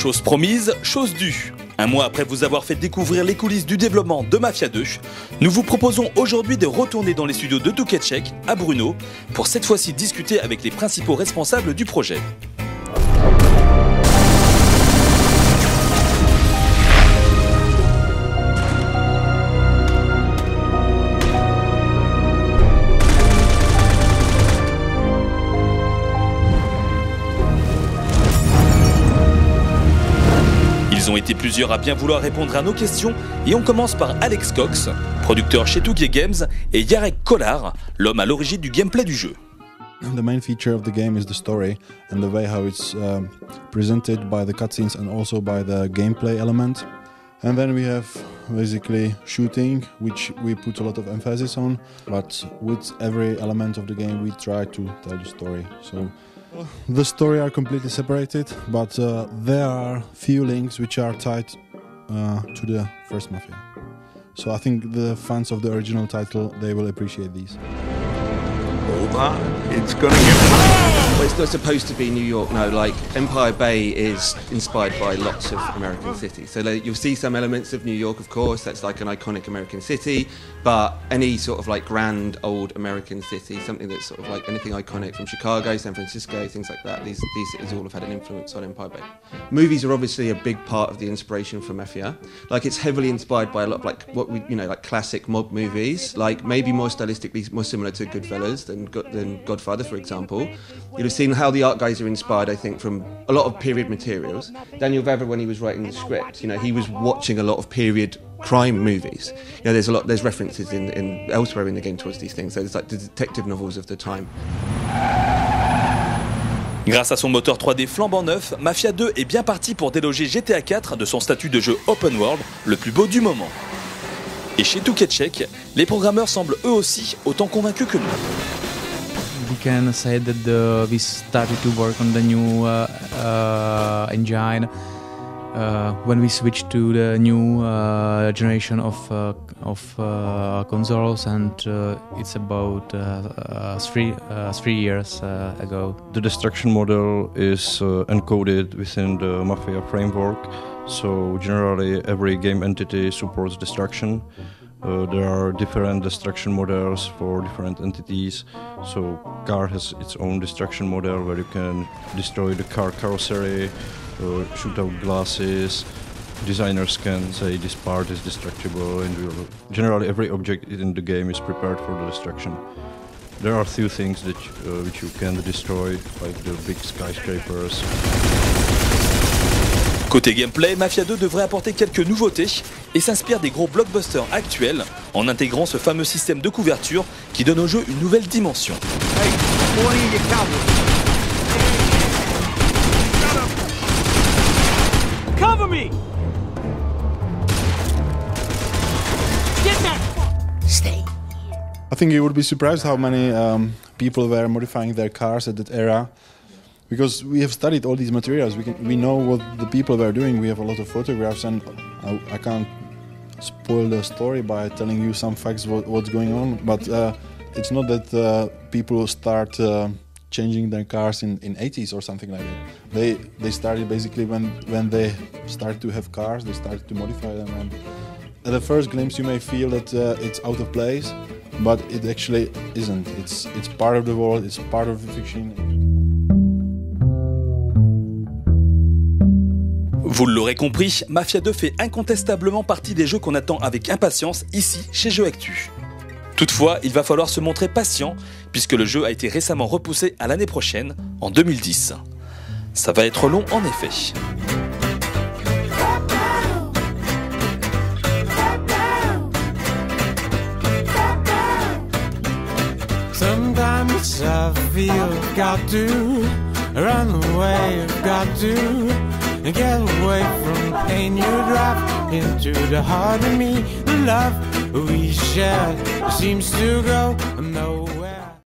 Chose promise, chose due. Un mois après vous avoir fait découvrir les coulisses du développement de Mafia 2, nous vous proposons aujourd'hui de retourner dans les studios de 2KCzech à Brno pour cette fois-ci discuter avec les principaux responsables du projet. Ils ont été plusieurs à bien vouloir répondre à nos questions et on commence par Alex Cox, producteur chez 2K Games, et Jarek Kolar, l'homme à l'origine du gameplay du jeu. The main feature of the game is the story and the way how it's presented by the cutscenes and also by the gameplay element. And then we have basically shooting, which we put a lot of emphasis on, but with every element of the game we try to tell the story. So the story are completely separated, but there are few links which are tied to the first Mafia. So I think the fans of the original title, they will appreciate these. Hold on, it's gonna get... Well, it's not supposed to be New York, no. Like, Empire Bay is inspired by lots of American cities. So like, you'll see some elements of New York, of course, that's like an iconic American city, but any sort of like grand old American city, something that's sort of like anything iconic from Chicago, San Francisco, things like that, these cities all have had an influence on Empire Bay. Movies are obviously a big part of the inspiration for Mafia. Like, it's heavily inspired by a lot of like what we, like classic mob movies, like maybe more stylistically more similar to Goodfellas than Godfather, for example. You'll have seen how the art guys are inspired, I think, from a lot of period materials. Daniel Vavra, when he was writing the script, he was watching a lot of period crime movies. There's references in elsewhere in the game towards these things. So it's like the detective novels of the time. Grâce à son moteur 3D flambant neuf, Mafia 2 est bien parti pour déloger GTA 4 de son statut de jeu open world le plus beau du moment. Et chez 2KCzech, les programmeurs semblent eux aussi autant convaincus que nous. We can say that we started to work on the new engine when we switched to the new generation of consoles, and it's about 3 years ago. The destruction model is encoded within the Mafia framework, so generally every game entity supports destruction. There are different destruction models for different entities. So car has its own destruction model where you can destroy the car carrossery, shoot out glasses. Designers can say this part is destructible, and generally every object in the game is prepared for the destruction. There are few things that which you can destroy, like the big skyscrapers. Côté gameplay, Mafia 2 devrait apporter quelques nouveautés et s'inspire des gros blockbusters actuels en intégrant ce fameux système de couverture qui donne au jeu une nouvelle dimension. Hey, Cover me! Get that! Stay. I think you would be surprised how many people were modifying their cars at that era. Because we have studied all these materials, we know what the people were doing. We have a lot of photographs, and I can't spoil the story by telling you some facts what's going on. But it's not that people start changing their cars in 80s or something like that. They started basically when they started to have cars, they started to modify them. And at the first glimpse, you may feel that it's out of place, but it actually isn't. It's part of the world. It's part of the fiction. Vous l'aurez compris, Mafia 2 fait incontestablement partie des jeux qu'on attend avec impatience ici chez Jeux Actu. Toutefois, il va falloir se montrer patient puisque le jeu a été récemment repoussé à l'année prochaine, en 2010. Ça va être long en effet. Sometimes I feel I've got to run away, I've got to get away from pain. You drop into the heart of me. The love we shared seems to go nowhere.